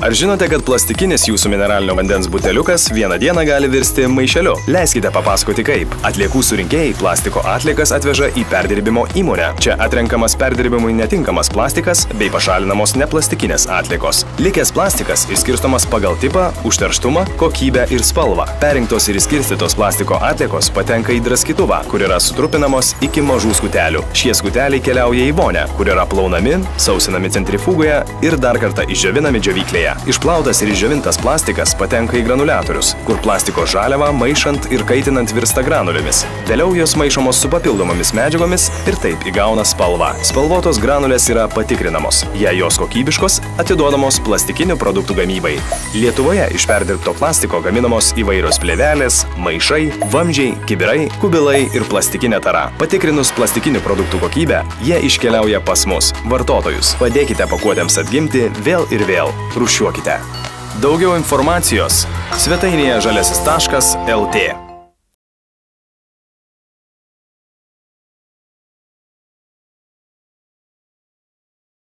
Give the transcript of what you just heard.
Ar žinote, kad plastikinis jūsų mineralinio vandens buteliukas vieną dieną gali virsti maišeliu? Leiskite papasakoti kaip. Atliekų surinkėjai plastiko atliekas atveža į perdirbimo įmonę. Čia atrenkamas perdirbimui netinkamas plastikas bei pašalinamos neplastikinės atliekos. Likęs plastikas išskirstomas pagal tipą, užterštumą, kokybę ir spalvą. Perinktos ir išskirstytos plastiko atliekos patenka į draskytuvą, kur yra sutrupinamos iki mažų skutelių. Šie skuteliai keliauja į vonią, kur yra plaunami, sausinami centrifugoje ir dar kartą išdžiovinami džiovyklėje. Išplautas ir išdžiovintas plastikas patenka į granuliatorius, kur plastiko žaliavą maišant ir kaitinant virsta granulėmis. Vėliau jos maišomos su papildomomis medžiagomis ir taip įgauna spalvą. Spalvotos granulės yra patikrinamos. Jei jos kokybiškos, atiduodamos plastikinių produktų gamybai. Lietuvoje iš perdirbto plastiko gaminamos įvairios plėvelės, maišai, vamzdžiai, kibirai, kubilai ir plastikinė tara. Patikrinus plastikinių produktų kokybę, jie iškeliauja pas mus, vartotojus. Padėkite pakuotėms atgimti vėl ir vėl. Rūšiuokite. Daugiau informacijos svetainėje žaliasis.lt.